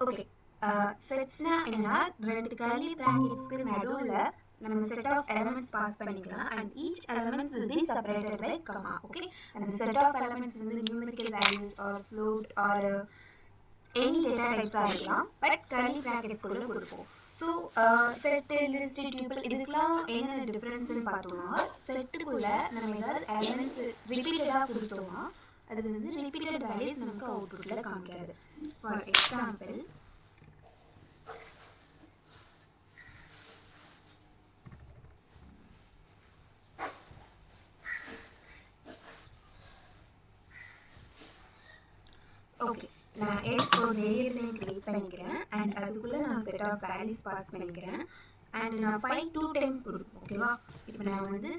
Okay, செட்ஸ்னா என்னன்னா ரெண்டு curly பிராக்கெட்ஸ்க்கு நடுவுல நம்ம செட் ஆஃப் எலிமெண்ட்ஸ் பாஸ் பண்ணிக்கலாம் and each elements will be separated by comma. Okay, அந்த செட் ஆஃப் எலிமெண்ட்ஸ் வந்து numerical values or float or any data டைப்ஸா இருக்கலாம், பட் கர்லி பிராக்கெட்ஸ் குள்ள கொடுப்போம். ஸோ செட் லிஸ்ட் டியூபிள் இதுக்கெல்லாம் என்னென்ன டிஃப்ரென்ஸ்னு பார்த்தோம்னா, செட்டுக்குள்ள நம்ம ஏதாவது எலிமெண்ட்ஸ் ரிப்பீட்டடாக கொடுத்தோம்னா அது வந்து ரிப்பீட்டட் வேல்யூஸ் நமக்கு அவுட்புட்டில் காமிக்காது. ஃபார் எக்ஸாம்பிள், ஓகே, நான் எக்ஸ் ஒரு வேரியபிளையும் கிரியேட் பண்ணிக்கிறேன் அண்ட் அதுக்குள்ளே நான் செட் ஆஃப் வேல்யூஸ் பாஸ் பண்ணிக்கிறேன் அண்ட் நான் 5 2 டைம்ஸ் கொடுப்பேன். ஓகேவா, இப்போ நான் வந்து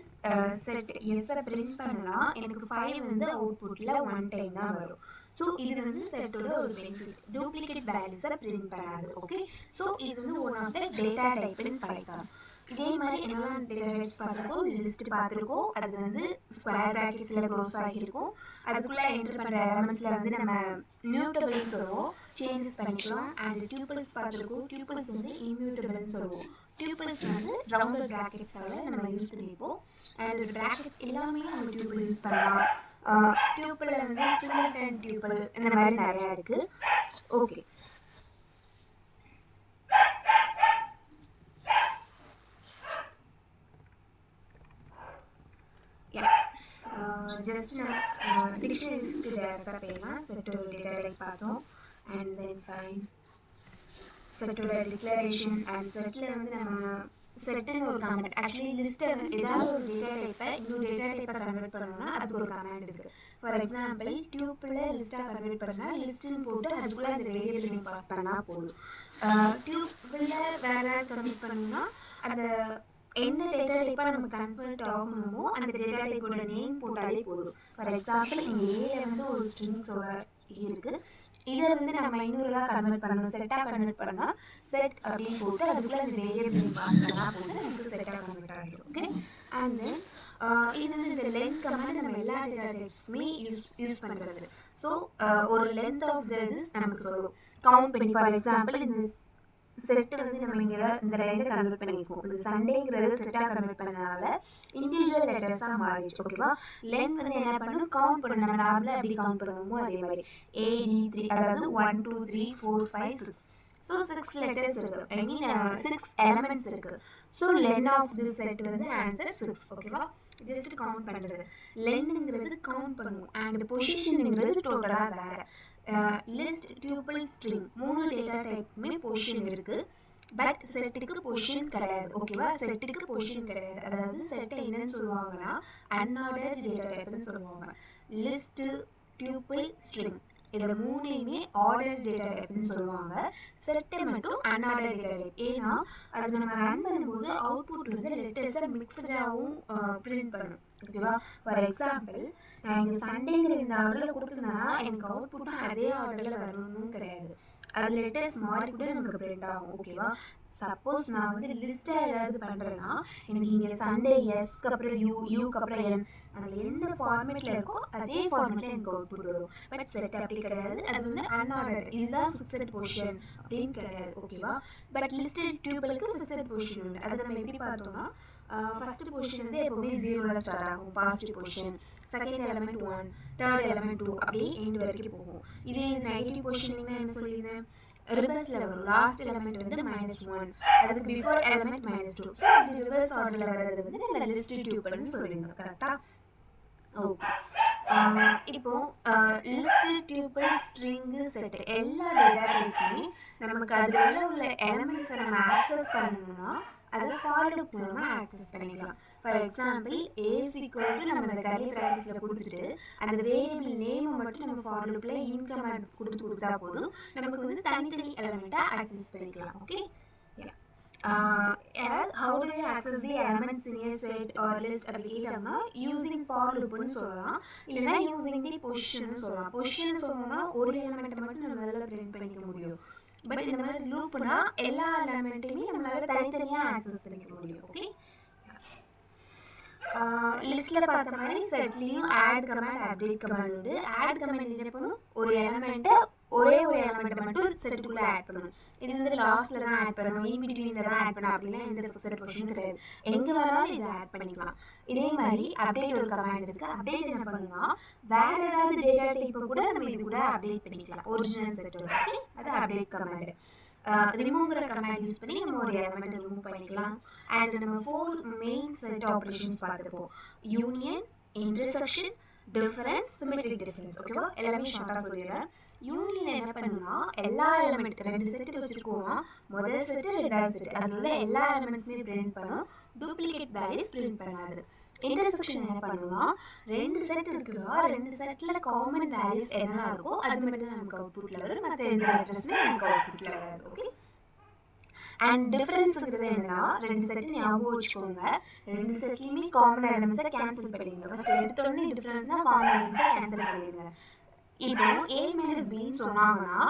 செட் எஸ்ஸை பிரிண்ட் பண்ணலாம், எனக்கு 5 வந்து அவுட்புட்டில் 1 டைம் தான் வரும். ஸோ இது வந்து செட்டோட ஒரு பெனிஃபிட், டூப்ளிகேட் வேல்யூஸை பிரிண்ட் பண்ணாது. ஓகே, ஸோ இது வந்து ஒன் ஆஃப் த டேட்டா டைப்னு பைத்தான். இதே மாதிரி என்னெல்லாம் டேட்டா டைப்ஸ் பார்த்துருக்கோம், லிஸ்ட் பார்த்துருக்கோம், அது வந்து ஸ்கொயர் ப்ராக்கெட்ஸில் க்ளோஸ் ஆகியிருக்கும், அதுக்குள்ளே என்டர் பண்ணுற எலமெண்ட்ஸில் வந்து நம்ம மியூட்டபிள்னு சொல்லுவோம், சேஞ்சஸ் பண்ணிக்கலாம். அண்ட் டியூபிள்ஸ் பார்த்துருக்கோம், டியூபிள்ஸ் வந்து இம்யூட்டபிள்னு சொல்லுவோம். டியூபிள்ஸ் வந்து ரவுண்டட் ப்ராக்கெட்ஸால் நம்ம யூஸ் பண்ணியிருப்போம் அண்ட் ப்ராக்கெட்ஸ் எல்லாமே நம்ம டியூபிள் யூஸ் பண்ணலாம். டியூபிளில் வந்து சிங்கிள்டன் டியூபிள் இந்த மாதிரி நிறையா இருக்குது. ஓகே, ஜஸ்ட் நம்ம டிக்ஷனரிஸ்க்கு டேரெக்டாக போயிடலாம். செட்டோட டேட்டா டைப் பார்த்தோம் அண்ட் தென் ஃபைன் செட்டோட டிக்ளரேஷன் அண்ட் செட்டில் வந்து நம்ம செட்டுன்னு ஒரு கமெண்ட், ஆக்சுவலி லிஸ்ட்டை ஏதாவது ஒரு டேட்டா டைப்பை இன்னொரு டேட்டா டைப்பை கன்வெர்ட் பண்ணணும்னா அதுக்கு ஒரு கமெண்ட் இருக்குது. ஃபார் எக்ஸாம்பிள், டியூப்பில் லிஸ்ட்டாக கன்வெர்ட் பண்ணால் லிஸ்ட்டுன்னு போட்டு அதுக்குள்ளே அந்த வேரியபிள் நேம் பாஸ் பண்ணால் போதும். டியூப்பில் வேறு கன்வெர்ட் பண்ணணும்னா அந்த என்ன டேட்டா டைப்பாக நம்ம கன்வெர்ட் ஆகணுமோ அந்த டேட்டா டைப்போட நேம் போட்டாலே போதும். ஃபார் எக்ஸாம்பிள், இங்கே ஏல வந்து ஒரு ஸ்ட்ரிங்ஸோட இருக்குது, இதை வந்து நம்ம இன்னொருதாக கன்வெர்ட் பண்ணணும், செட்டாக கன்வெர்ட் பண்ணால் செட் அப்படின்னு போட்டு அதுக்குள்ளே அந்த வேரியபிள் பாஸ் பண்ணால் போது நமக்கு செட்டாக கன்வெர்ட் ஆகிடும். ஓகே, அண்ட் தென் இது வந்து இந்த லென்த் கமெண்ட் நம்ம எல்லா டேட்டா டைப்ஸுமே யூஸ் பண்ணுறது. ஸோ ஒரு லென்த் ஆஃப் த இது நமக்கு சொல்லும், கவுண்ட் பண்ணி. ஃபார் எக்ஸாம்பிள், இந்த செட்டு வந்து நம்ம இங்கே இந்த லைனை கன்வெர்ட் பண்ணியிருக்கோம், இந்த சண்டேங்கிறது செட்டாக கன்வெர்ட் பண்ணனால இண்டிவிஜுவல் லெட்டர்ஸாக மாறிடுச்சு. ஓகேவா, லென்த் வந்து என்ன பண்ணணும், கவுண்ட் பண்ணணும், நம்ம நார்மலாக எப்படி கவுண்ட் பண்ணுவோமோ அதே மாதிரி AD3, அதாவது 1 2 3 4 5 6. ஸோ 6 லெட்டர்ஸ் இருக்குது, ஐ மீன் 6 எலமெண்ட்ஸ் இருக்குது. So length of this set வந்து ஆன்சர் 6. ஓகேவா, ஜஸ்ட் கவுண்ட் பண்ணுறது. லென்னுங்கிறது கவுண்ட் பண்ணுவோம் அண்ட் பொசிஷனுங்கிறது டோட்டலாக வேறு. லிஸ்ட், டியூபிள், ஸ்ட்ரிங் 3 டேட்டா டைப்புமே பொசிஷன் இருக்குது, பட் செட்டுக்கு பொசிஷன் கிடையாது. ஓகேவா, செட்டுக்கு பொசிஷன் கிடையாது. அதாவது செட்டை என்னன்னு சொல்லுவாங்கன்னா அன்ஆர்டர் டேட்டா டைப்னு சொல்லுவாங்க. லிஸ்ட், டியூபிள், ஸ்ட்ரிங் இதில் மூணையுமே ஆர்டர் டேட்டா டைப்னு சொல்லுவாங்க. செட்டை மட்டும் அன்ஆர்டர் டேட்டா டைப். ஏன்னா அது நம்ம ரன் பண்ணும்போது அவுட்புட் வந்து லெட்டர்ஸை மிக்சடாகவும் பிரிண்ட் பண்ணும். ஓகேவா, ஃபார் எக்ஸாம்பிள், நான் இங்கே சண்டேங்கிற இந்த ஆர்டரில் கொடுத்துருந்தேன்னா எனக்கு அவுட்புட்டும் அதே ஆர்டரில் வரணும்னு கிடையாது, அது லெட்டர்ஸ் மாறி கூட நமக்கு பிரிண்ட் ஆகும். ஓகேவா, சப்போஸ் நான் வந்து லிஸ்ட்டாக ஏதாவது பண்ணுறேன்னா எனக்கு இங்கே சண்டே எஸ்க்கு அப்புறம் யூக்கு அப்புறம் என், அதில் எந்த ஃபார்மேட்டில் இருக்கோ அதே ஃபார்மேட்டில் எனக்கு அவுட்புட் வரும். பட் செட் அப்படி கிடையாது, அது வந்து அன்ஆர்டர், இதுதான் ஃபிக்ஸட் பொசிஷன் அப்படின்னு கிடையாது. ஓகேவா, பட் லிஸ்டட் டியூபிளுக்கு ஃபிக்ஸட் பொசிஷன் உண்டு. அதை நம்ம எப்படி பார்த்தோம்னா, ஃபர்ஸ்ட் பொசிஷன் வந்து எப்பவுமே 0ல் ஸ்டார்ட் ஆகும், positive position, second element 1, third element 2, அப்படியே எண்ட் வரைக்கும் போகும். இதே நெகட்டிவ் பொசிஷனிங்னா என்ன சொல்லியிருந்தேன், ரிவர்ஸில் வரும், லாஸ்ட் எலமெண்ட் வந்து -1, அதுக்கு பிஃபோர் எலமெண்ட் -2. ஸோ இப்படி ரிவர்ஸ் ஆர்டரில் வர்றது வந்து நம்ம லிஸ்ட் டியூபிள்னு சொல்லியிருந்தோம். கரெக்டாக? ஓகே, இப்போ லிஸ்ட், டியூபிள், ஸ்ட்ரிங், செட் எல்லா டேட்டா டைப்புமே நமக்கு அதில் உள்ள எலமெண்ட்ஸை நம்ம ஆக்சஸ் பண்ணணும்னா அதை ஃபார் லூப் மூலமாக ஆக்சஸ் பண்ணிக்கலாம். For example, s equal to நம்ம அந்த கர்லி பிராக்கெட்ஸில் கொடுத்துட்டு அந்த வேரியபிள் நேமை மட்டும் நம்ம ஃபார் லூப்பில் இன்கமெண்ட் கொடுத்தா போதும், நமக்கு வந்து தனித்தனி எலமெண்ட்டாக ஆக்சஸ் பண்ணிக்கலாம். Okay, how do you access the elements in a set or list அப்படி கேட்டோம்னா யூசிங் ஃபார் லூப்னு சொல்லலாம், இல்லைன்னா யூசிங் தி பொசிஷன் சொல்லலாம். பொசிஷன் சொல்லணும்னா ஒரு எலமெண்ட்டை மட்டும் நம்மளால பிரிண்ட் பண்ணிக்க முடியும், பட் இந்த மாதிரி லூப்னா எல்லா எலமெண்ட்டையுமே நம்மளால தனித்தனியாக ஆக்சஸ் பண்ணிக்க முடியும். ஓகே, லிஸ்ட்ல பார்த்த மாதிரி செட்லையும் ஆட் கமாண்ட், அப்டேட் கமாண்ட் உண்டு. ஆட் கமாண்ட் என்ன பண்ணும், ஒரு எலமெண்ட்டை ஒரே ஒரு எலமெண்ட்டை மட்டும் செட்டுக்குள்ளே ஆட் பண்ணும். லாஸ்ட்ல தான் ஆட் பண்ணணும், இன் பிட்வீன்ல தான் ஆட் பண்ணணும் அப்படின்னா எந்த ஃபிக்ஸட் பொசிஷனும் கிடையாது. எங்க வேணாலும் இதை ஆட் பண்ணிக்கலாம். இதே மாதிரி அப்டேட் ஒரு கமாண்ட் இருக்கு. அப்டேட் என்ன பண்ணுன்னா வேற ஏதாவது டேட்டா டைப்பை கூட நம்ம இது கூட அப்டேட் பண்ணிக்கலாம். ஒரிஜினல் செட்டோட அது அப்டேட் கமாண்ட். ரிமூவ்ங்கிற கமாண்ட் யூஸ் பண்ணி நம்ம ஒரு எலிமெண்ட் ரிமூவ் பண்ணிக்கலாம். அண்ட் நம்ம 4 மெயின் செட் ஆப்ரேஷன்ஸ் பார்த்துப்போம். Union, intersection, difference, symmetric difference. ஓகேவா? எல்லாமே ஷார்ட்டா சொல்லிடுறேன். யூனியன் என்ன பண்ணுன்னா எல்லா எலிமெண்ட் 2 செட் வச்சிருக்கோம்னா முதல் செட் ரெண்டாவது செட் அதில் உள்ள எல்லா எலிமெண்ட்ஸுமே பிரிண்ட் பண்ணும், டூப்ளிகேட் வேல்யூஸ் பிரிண்ட் பண்ணாது. இன்டர்செக்ஷன் என்ன பண்ணுன்னா 2 செட் இருக்குன்னா 2 செட்ல காமன் வேல்யூஸ் என்ன இருக்கோ அது மட்டும் நமக்கு அவுட்புட்ல வரும், மற்ற எந்த லெட்டர்ஸுமே நமக்கு அவுட்புட்ல வராது. ஓகே. அண்ட் டிஃபரன்ஸ்ங்கிறது என்னன்னா 2 செட் ஞாபகம் வச்சுக்கோங்க. 2 செட்லயுமே காமன் எலிமெண்ட்ஸை கேன்சல் பண்ணிடுங்க. ஃபர்ஸ்ட் எடுத்தோடனே டிஃபரன்ஸ்னா காமன் எலிமெண்ட்ஸை கேன்சல் பண்ணிடுங்க. இப்போ a மைனஸ் பின்னு சொன்னாங்கன்னா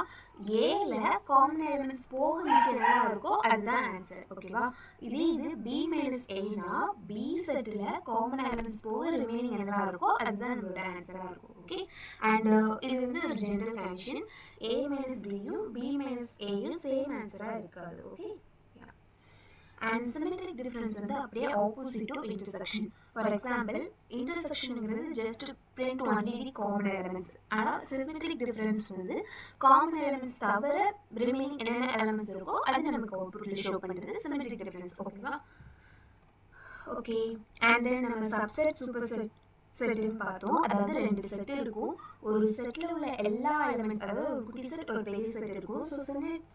ஏல காமன் எலிமெண்ட்ஸ் போக மிச்சம் என்ன இருக்கோ அதுதான் ஆன்சர். ஓகேவா? இது b மைனஸ் ஏனா b செட்ல காமன் எலிமெண்ட்ஸ் போக ரிமைனிங் என்ன இருக்கோ அதுதான் நம்மளோட ஆன்சரா இருக்கும். ஓகே. அண்ட் இது ஒரு ஜெனரல் கண்டிஷன். a மைனஸ் பியும் b மைனஸ் ஏயும் சேம் ஆன்சரா இருக்காது. ஓகே. And symmetric difference வந்து அப்படியே opposite to intersection. For example, intersectionங்கிறது just print only the common elements. ஆனா symmetric difference வந்து common elements தவிர remaining என்னென்ன elements இருக்கோ அது நமக்கு outputல show பண்ணுறது symmetric difference. ஓகேவா? ஓகே. and then நம்ம subset superset செட்னு பார்த்தோம். அதாவது 2 செட் இருக்கும். ஒரு செட்ல உள்ள எல்லா எலிமெண்ட்ஸ், அதாவது ஒரு குட்டி செட் ஒரு பெரிய செட் இருக்கும். ஸோ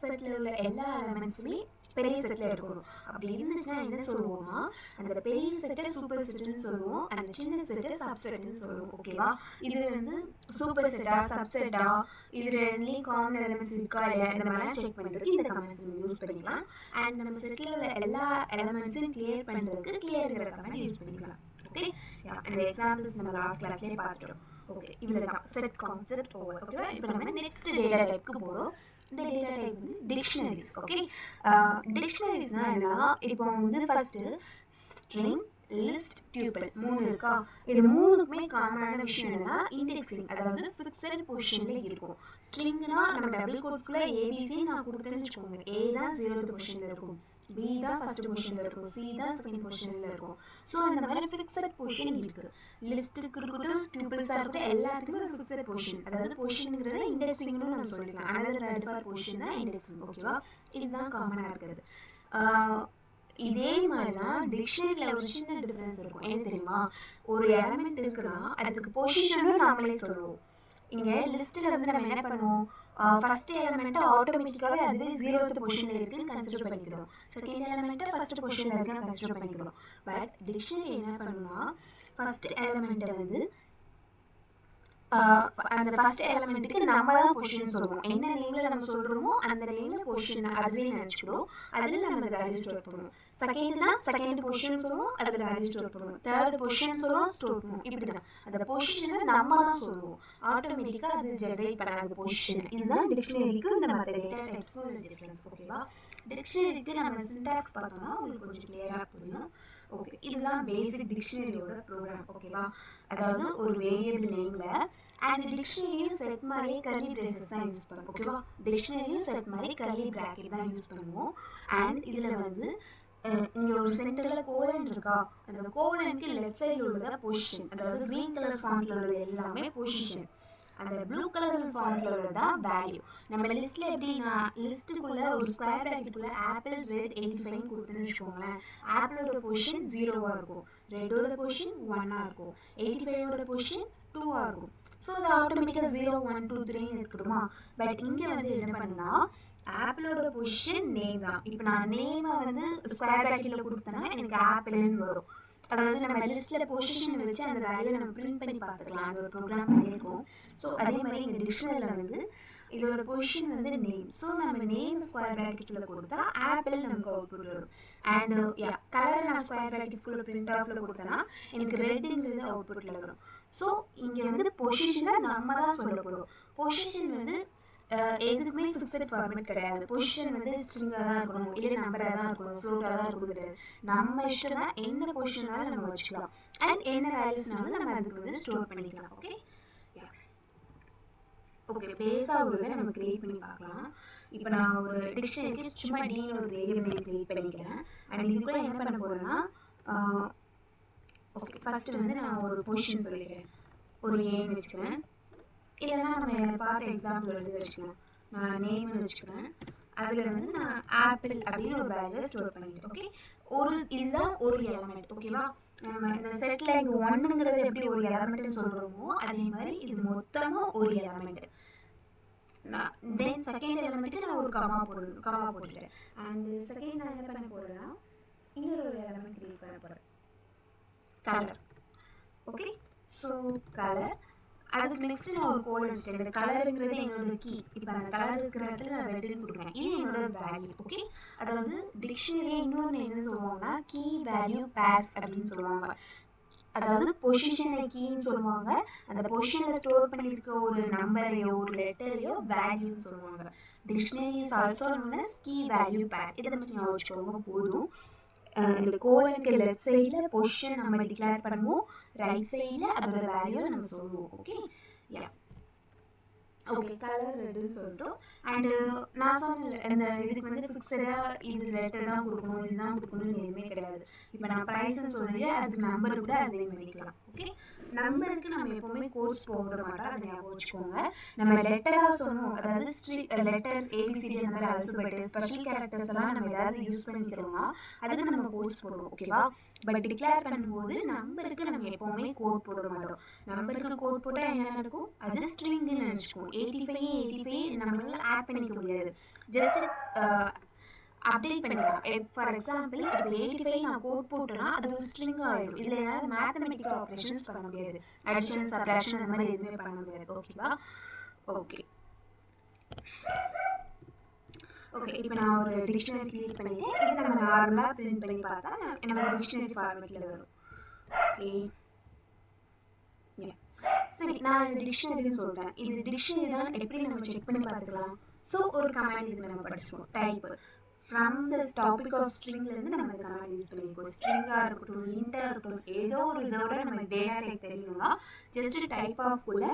செட்ல உள்ள எல்லா எலிமெண்ட்ஸுமே பெரிய செட்ல இருக்கணும். அப்படி இருந்துச்சுன்னா என்ன சொல்லுவோம்னா அந்த பெரிய செட்டை சூப்பர் செட்னு சொல்லுவோம், அந்த சின்ன செட்டை சப்செட்னு சொல்லுவோம். ஓகேவா? இது சூப்பர் செட்டா சப்செட்டா இது ரெண்டுலேயும் காமன் எலிமெண்ட்ஸ் இருக்கா இல்லையா இந்த மாதிரிலாம் செக் பண்ணுறதுக்கு இந்த கமெண்ட்ஸ் யூஸ் பண்ணிக்கலாம். அண்ட் நம்ம செட்ல உள்ள எல்லா எலிமெண்ட்ஸையும் கிளியர் பண்ணுறதுக்கு கிளியர்ங்கிற கமெண்ட் யூஸ் பண்ணிக்கலாம். ஓகே. இந்த எக்ஸாம்பிள்ஸ் நம்ம லாஸ்ட் கிளாஸ்லயே பார்த்துட்டோம். ஓகே. இவ்வளவுதான் செட் கான்செப்ட் ஓவர். ஓகேவா? இப்போ நம்ம நெக்ஸ்ட் டேட்டா டைப்க்கு போறோம். இந்த டேட்டா டைப் டிக்ஷனரிஸ். ஓகே. டிக்ஷனரிஸ்னா என்னன்னா இப்போ ஃபர்ஸ்ட் ஸ்ட்ரிங், லிஸ்ட், டியூபிள் 3 இருக்கா? இது மூணுக்குமே காமனான விஷயம் என்னன்னா இண்டெக்ஸிங், அதாவது ஃபிக்ஸட் பொசிஷன்ல இருக்கும். ஸ்ட்ரிங்னா நம்ம டபுள் கோட்ஸ்க்குள்ள ஏபிசி நான் கொடுத்தேன்னு வச்சுக்கோங்க. ஏ தான் 0th பொசிஷன்ல இருக்கும், பி தான் ஃபர்ஸ்ட் பொசிஷன்ல இருக்கும், சி தான் செகண்ட் பொசிஷன்ல இருக்கும். ஸோ இந்த மாதிரி ஃபிக்ஸட் பொசிஷன் இருக்கு. லிஸ்ட்டுக்கு இருக்கட்டும், டியூபிள்ஸா இருக்கட்டும், எல்லாத்துக்குமே ஒரு ஃபிக்ஸட் பொசிஷன், அதாவது பொசிஷனுங்கிறத இண்டெக்ஸிங்னு நம்ம சொல்லிக்கலாம். அனதர் வேர்ட் ஃபார் பொசிஷன் தான் இண்டெக்ஸிங். ஓகேவா? இதுதான் காமனா இருக்கிறது. இதே மாதிரிதான் டிக்ஷனரியில ஒரு சின்ன டிஃபரன்ஸ் இருக்கும். என்ன தெரியுமா? ஒரு எலிமெண்ட் இருக்குன்னா அதுக்கு பொசிஷனும் நாமளே சொல்லுவோம். இங்க லிஸ்ட்ல நம்ம என்ன பண்ணுவோம், ஃபர்ஸ்ட் எலிமெண்ட் ஆட்டோமேட்டிக்காவே அதுவே 0th பொசிஷன்ல இருக்குன்னு கன்சிடர் பண்ணிக்கிறோம், செகண்ட் எலிமெண்ட் ஃபர்ஸ்ட் பொசிஷன்ல இருக்குன்னு கன்சிடர் பண்ணிக்கிறோம். பட் டிக்ஷனரி என்ன பண்ணுனா ஃபர்ஸ்ட் எலிமெண்ட் அந்த ஃபர்ஸ்ட் எலிமெண்ட்டுக்கு நம்ம தான் பொசிஷன் சொல்லுவோம். என்ன நேம்ல நம்ம சொல்றோமோ அந்த நேம்ல பொசிஷன் அதுவே நினைச்சுக்கிறோம், அதுல நம்ம அந்த வேல்யூ ஸ்டோர் பண்ணுவோம். செகண்ட்னா செகண்ட் பொசிஷன் சொல்லுவோம், அதுல வேல்யூ ஸ்டோர் பண்ணுவோம். தேர்ட் பொசிஷன் சொல்லுவோம், ஸ்டோர் பண்ணுவோம். இப்படிதான் அந்த பொசிஷனை நம்ம தான் சொல்லுவோம், ஆட்டோமேட்டிக்கா அது ஜெனரேட் பண்ணாத பொசிஷன். இதுதான் டிக்ஷனரிக்கு இந்த மற்ற டேட்டா டைப்ஸ்க்கும் உள்ள டிஃபரன்ஸ். ஓகேவா? டிக்ஷனரிக்கு நம்ம சின்டாக்ஸ் பார்த்தோம்னா உங்களுக்கு கொஞ்சம் கிளியரா புரியும். ஓகே. இதுதான் பேசிக் டிக்ஷனரியோட ப்ரோக்ராம். ஓகேவா? அதாவது ஒரு வேரியபிள் நேம்ல அண்ட் டிக்ஷனரியும் செட் மாதிரி கர்லி பிரேசஸ் தான் யூஸ் பண்ணுவோம். ஓகேவா? டிக்ஷனரியும் செட் மாதிரி கர்லி பிராக்கெட் தான் யூஸ் பண்ணுவோம். அண்ட் இதுல இங்க ஒரு சென்டர்ல கோலன் இருக்கா, அந்த கோலனுக்கு லெஃப்ட் சைடுல உள்ளதா பொசிஷன், அதாவது கிரீன் கலர் ஃபாண்ட்ல உள்ளது எல்லாமே பொசிஷன், அந்த ப்ளூ கலர் ஃபாண்ட்ல உள்ளதா வேல்யூ. நம்ம லிஸ்ட்ல எப்படின்னா லிஸ்ட்டுக்குள்ள ஒரு ஸ்கொயர் பிராக்கெட்டுக்குள்ள ஆப்பிள் ரெட் 85 கொடுத்துன்னு வச்சுக்கோங்களேன். ஆப்பிளோட பொசிஷன் 0வா இருக்கும், ரெட்டோட பொசிஷன் 1ஆ இருக்கும், 85ஓட பொசிஷன் 2ஆ இருக்கும். ஸோ அது ஆட்டோமேட்டிக்காக 0 1 2 3 இருக்குமா? பட் இங்கே என்ன பண்ணா ஆப்பிளோட பொசிஷன் நேம் தான். இப்போ நான் நேமை ஸ்கொயர் பிராக்கெட்ல கொடுத்தேன்னா எனக்கு ஆப்பிள்னு வரும். அதாவது நம்ம லிஸ்ட்ல பொசிஷன் வச்சு அந்த வேல்யூ நம்ம பிரிண்ட் பண்ணி பார்த்துக்கலாம், அது ஒரு ப்ரோக்ராம் பண்ணியிருக்கோம். ஸோ அதே மாதிரி இந்த டிக்ஷனரியில் இதோட பொசிஷன் நேம். ஸோ நம்ம நேம் ஸ்கொயர் பிராக்கெட்ல கொடுத்தா ஆப்பிள் நமக்கு அவுட்புட் வரும். அண்ட் கலர் நான் ஸ்கொயர் பிராக்கெட்ஸ்குள்ள பிரிண்ட் ஆஃப்ல கொடுத்தேன்னா எனக்கு ரெட்டுங்கிறது அவுட்புட்ல வரும். ஸோ இங்கே பொசிஷனை நம்ம தான் சொல்ல போகிறோம். பொசிஷன் எதுக்குமே ஃபிக்ஸட் ஃபார்மேட் கிடையாது. பொசிஷன் ஸ்ட்ரிங்காக தான் இருக்கணும், இல்லை நம்பராக தான் இருக்கணும், ஃப்ளோட்டாக தான் இருக்கணும் கிடையாது. நம்ம இஷ்டம் தான், என்ன பொசிஷனாலும் நம்ம வச்சுக்கலாம் அண்ட் என்ன வேல்யூஸ்னாலும் நம்ம அதுக்கு ஸ்டோர் பண்ணிக்கலாம். ஓகே. ஓகே, பேஸாக ஒரு நம்ம கிரியேட் பண்ணி பார்க்கலாம். இப்போ நான் ஒரு டிக்ஷனரிக்கு சும்மா டின்னு ஒரு வேரியபிள் நேம் கிரியேட் பண்ணிக்கிறேன். அண்ட் இதுக்குள்ள என்ன பண்ண போகிறேன்னா, ஓகே ஃபஸ்ட்டு வந்து நான் ஒரு பொசிஷன் சொல்லிக்கிறேன், ஒரு ஏன்னு வச்சுக்கிறேன். இல்லைன்னா நம்ம பார்த்த எக்ஸாம்பிள் வந்து வச்சுக்கலாம், நான் நேம்னு வச்சுக்கிறேன். அதில் வந்து நான் ஆப்பிள் அப்படின்னு ஒரு வேல்யூ ஸ்டோர் பண்ணிட்டேன். ஓகே, ஒரு இதுதான் ஒரு எலமெண்ட். ஓகேவா, நம்ம இந்த செட்டில் இங்கே ஒன்றுங்கிறது எப்படி ஒரு எலமெண்ட்னு சொல்கிறோமோ அதே மாதிரி இது மொத்தமாக ஒரு எலமெண்ட். தென் செகண்ட் எலமெண்ட்டுக்கு நான் ஒரு கமா போட்டுட்டேன். அண்ட் செகண்ட் நான் என்ன பண்ண போகிறேன்னா, இங்கே ஒரு எலமெண்ட் கிரியேட் பண்ண போகிறேன், கலர். Okay, so colour. அதுக்கு நெக்ஸ்ட் நான் ஒரு கோட் வச்சுட்டேன். இந்த கலருங்கிறது என்னோட கீ. இப்போ அந்த கலர் இருக்கிற இடத்துல நான் ரெட்னு கொடுக்குறேன். இது என்னோட வேல்யூ. ஓகே, அதாவது டிக்ஷனரியே இன்னொன்று என்னன்னு சொல்லுவாங்கன்னா கீ வேல்யூ பேர்ஸ் அப்படின்னு சொல்லுவாங்க. அதாவது பொசிஷனை கீன்னு சொல்லுவாங்க. அந்த பொசிஷனை ஸ்டோர் பண்ணியிருக்க ஒரு நம்பரையோ ஒரு லெட்டரையோ வேல்யூன்னு சொல்லுவாங்க. Dictionary is also known as key value pair. இதை மட்டும் ஞாபகம் வச்சுக்கோங்க போதும். இந்த கோலனுக்கு லெஃப்ட் சைடில் பொசிஷன் நம்ம டிக்ளேர் பண்ணுவோம், ரைட் சைடில் அதோட வேல்யூவை நம்ம சொல்லுவோம். ஓகே, யா ஓகே, கலர் ரெட்னு சொல்லிட்டோம். அண்டு நான் சொன்ன இந்த இதுக்கு வந்து ஃபிக்ஸடாக இது லெட்டர் தான் கொடுக்கணும், இதுதான் கொடுக்கணும்னு எதுவுமே கிடையாது. இப்போ நான் ப்ரைஸ்ன்னு சொல்லிட்டு அதுக்கு நம்பர் கூட அசைன் பண்ணிக்கலாம். ஓகே, நம்பருக்கு நம்ம எப்போவுமே கோட்ஸ் போட மாட்டோம், அதை ஞாபகம் வச்சுக்கோங்க. நம்ம லெட்டராக சொன்னோம், அதாவது லெட்டர்ஸ் ஏபிசிடி அந்த மாதிரி அல்ஃபபெட் ஸ்பெஷல் கேரக்டர்ஸ் எல்லாம் நம்ம ஏதாவது யூஸ் பண்ணிக்கிறோம்னா அதுக்கு நம்ம கோட்ஸ் போடுவோம். ஓகேவா, பட் டிக்ளேர் பண்ணும்போது நம்பருக்கு நம்ம எப்போவுமே கோட் போட மாட்டோம். நம்பருக்கு கோட் போட்டால் என்ன நடக்கும், அது ஸ்ட்ரிங்னு நினச்சிக்குவோம். 85 நம்மளால ஆட் பண்ணிக்க முடியாது, ஜஸ்ட் அப்டேட் பண்ணிக்கலாம். ஃபார் எக்ஸாம்பிள் இப்போ 85 நான் கோட் போட்டேன்னா அது ஒரு ஸ்ட்ரிங் ஆயிடும். இதில் என்னால் மேத்தமெட்டிக்கல் ஆப்ரேஷன்ஸ் பண்ண முடியாது, அடிஷன் சப்ராக்ஷன் அந்த மாதிரி எதுவுமே பண்ண முடியாது. ஓகேவா, ஓகே ஓகே. இப்போ நான் ஒரு டிக்ஷனரி கிரியேட் பண்ணிட்டேன். இது நம்ம நார்மலாக பிரிண்ட் பண்ணி பார்த்தா என்னோட டிக்ஷனரி ஃபார்மேட்டில் வரும். ஓகே, சரி, நான் இது டிக்ஷனரின்னு சொல்கிறேன். இது டிக்ஷனரி தான் எப்படி நம்ம செக் பண்ணி பார்த்துக்கலாம். ஸோ ஒரு கமாண்ட் இது நம்ம படிச்சிருக்கோம், type from this topic of ஸ்ட்ரிங்லேருந்து நம்ம இந்த கமாண்ட் யூஸ் பண்ணியிருக்கோம். ஸ்ட்ரிங்காக இருக்கட்டும், இன்ட்டாக இருக்கட்டும், ஏதோ ஒரு இதோட நம்ம டேட்டா டைப் தெரியணும்னா ஜஸ்ட் டைப் ஆஃப்குள்ளே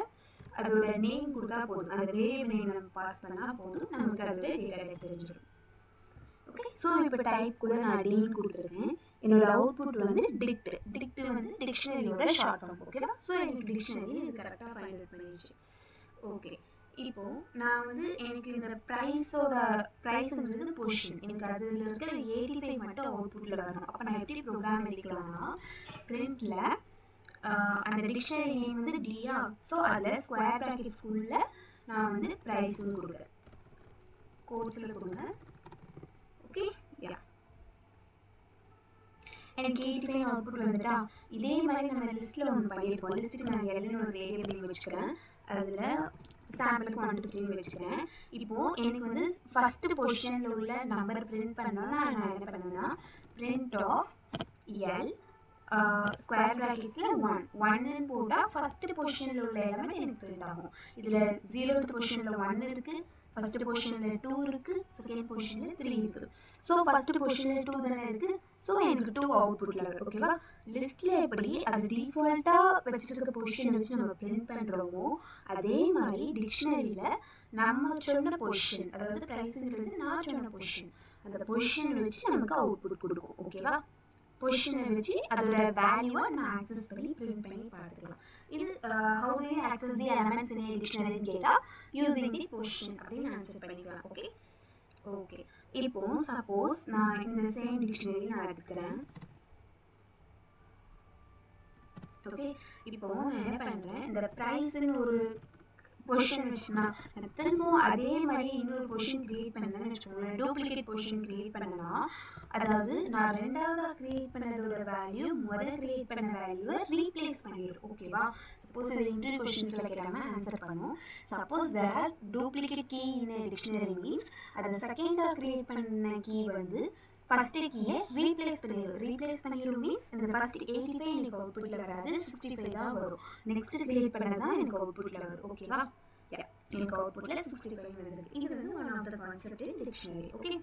அதோட நேம் கொடுத்தா போதும், அந்த வேரியபிள் நேம் நம்ம பாஸ் பண்ணால் போதும், நமக்கு அதோட டேட்டா டைப் தெரிஞ்சிடும். ஓகே, ஸோ இப்போ டைப்குள்ளே நான் டின்னு கொடுத்துருக்கேன். என்னோட அவுட்புட் வந்து டிக்ட் வந்து டிக்ஷனரியோட ஷார்ட் ஃபார்ம். ஓகேவா, ஸோ எனக்கு டிக்ஷனரி இது கரெக்டாக ஃபைண்ட் அவுட் பண்ணிடுச்சு. ஓகே, இப்போ நான் வந்து எனக்கு இந்த ப்ரைஸுங்கிறது பொசிஷன், எனக்கு அதில் இருக்கிற 85 மட்டும் அவுட்புட்டில் வரணும். அப்போ நான் எப்படி ப்ரோக்ராம் எழுதிக்கலாம்னா, பிரிண்டில் அந்த டிக்ஷனரி நேம் வந்து டியா, ஸோ அதில் ஸ்கொயர் ப்ராக்கெட்ஸ்குள்ள நான் வந்து ப்ரைஸ்ன்னு கொடுக்குறேன், கோட்ஸில் கொடுங்க. ஓகே, யா எனக்கு 85 அவுட்புட் வந்துட்டா. இதே மாதிரி நம்ம லிஸ்ட்டில் ஒன்று பண்ணியிருப்போம். லிஸ்ட்டுக்கு நான் எல்லுன்னு ஒரு வேரியபிள் வச்சுக்கிறேன், அதில் சாம்பிளுக்கு 1 to 3 வச்சுக்கிறேன். இப்போது எனக்கு வந்து ஃபஸ்ட்டு பொசிஷனில் உள்ள நம்பர் பிரிண்ட் பண்ணோன்னா நான் என்ன பண்ணுவேன்னா பிரிண்ட் ஆஃப் எல் ஸ்கொயர் ப்ராக்கெட்ஸில் 1 போட்டால் ஃபஸ்ட்டு பொசிஷனில் உள்ள எலமெண்ட் எனக்கு பிரிண்ட் ஆகும். இதில் 0th பொசிஷனில் 1 இருக்குது, ஃபஸ்ட்டு பொசிஷனில் 2 இருக்குது, செகண்ட் பொசிஷனில் 3 இருக்குது. ஸோ ஃபஸ்ட்டு பொசிஷனில் 2 தானே இருக்குது, ஸோ எனக்கு 2 அவுட்புட்டில் வரும். ஓகேவா, லிஸ்ட்டில் எப்படி அது டிஃபால்ட்டாக வச்சுருக்க பொசிஷனை வச்சு நம்ம பிரிண்ட் பண்ணுறோமோ அதே மாதிரி டிக்ஷனரியில் நம்ம சொன்ன பொசிஷன், அதாவது ப்ரைஸுங்கிறது நான் சொன்ன பொசிஷன், அந்த பொசிஷனை வச்சு நமக்கு அவுட்புட் கொடுக்கும். ஓகேவா, பொசிஷனை வச்சு அதோட வேல்யூவை நம்ம ஆக்சஸ் பண்ணி பிரிண்ட் பண்ணி பார்த்துக்கலாம். இது how to you access the elements in டிக்ஷனரின்னு கேட்டால் யூசிங் தி பொசிஷன் அப்படின்னு ஆன்சர் பண்ணிக்கலாம். ஓகே ஓகே, இப்போ சப்போஸ் நான் இந்த சேம் டிக்ஷனரி நான் எடுக்கிறேன். ஓகே, இப்போ நான் என்ன பண்ணுறேன், இந்த ப்ரைஸ்ன்னு ஒரு பொசிஷன் வச்சுன்னா திரும்பவும் அதே மாதிரி இன்னொரு பொசிஷன் கிரியேட் பண்ணேன்னு வச்சுக்கோங்களேன், டூப்ளிகேட் பொசிஷன் கிரியேட் பண்ணனா, அதாவது நான் ரெண்டாவதாக கிரியேட் பண்ணதோட வேல்யூ கிரியேட் பண்ண வேல்யூவை ரீப்ளேஸ் பண்ணிடும். ஓகேவா, சப்போஸ் இது இன்டர்வியூ கொஸ்டின்ஸில் கேட்டாங்கன்னா ஆன்சர் பண்ணும். Suppose there are duplicate key in dictionary means அதை செகண்டாக கிரியேட் பண்ண கீ வந்து ஃபஸ்ட்டு கீயை ரீப்ளேஸ் பண்ணிடும் மீன்ஸ் இந்த ஃபஸ்ட் 85 எனக்கு அவுட்புட்டில் வராது, 65 தான் வரும். நெக்ஸ்ட் கிரியேட் பண்ணதான் எனக்கு அவுட்புட்டில் வரும். ஓகேவா, எனக்கு அவுட்புட்டில் 65 வந்துருக்கு. இது வந்து one of the concept in dictionary. Okay,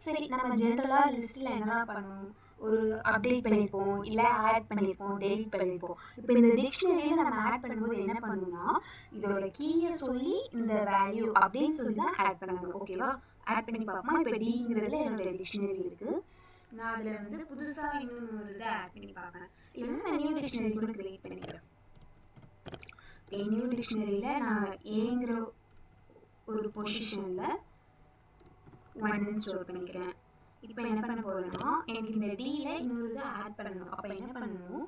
சரி, நம்ம ஜென்ரலாக லிஸ்ட்டில் என்னெல்லாம் பண்ணுவோம், ஒரு அப்டேட் பண்ணியிருப்போம், இல்லை ஆட் பண்ணியிருப்போம், டெலிட் பண்ணியிருப்போம். இப்போ இந்த டிக்ஷனரியில் நம்ம ஆட் பண்ணும்போது என்ன பண்ணணும்னா, இதோட கீயை சொல்லி இந்த வேல்யூ அப்படின்னு சொல்லி தான் ஆட் பண்ணணும். ஓகேவா? ஆட் பண்ணி பார்ப்போமா? இப்போ டிங்கிறதுல என்னோட டிக்ஷனரி இருக்குது. நான் அதில் வந்து புதுசாக இன்னொன்று ஒரு இதை ஆட் பண்ணி பார்ப்பேன். இல்லைன்னா நான் நியூ டிக்ஷனரி கூட கிரியேட் பண்ணிக்கிறேன். நியூ டிக்ஷனரியில் நான் ஏங்கிற ஒரு பொசிஷனில் 1 ஸ்டோர் பண்ணிக்கிறேன். இப்போ என்ன பண்ண போறேன்னா, எனக்கு இந்த டில இன்னொரு இது ஆட் பண்ணணும். அப்போ என்ன பண்ணணும்,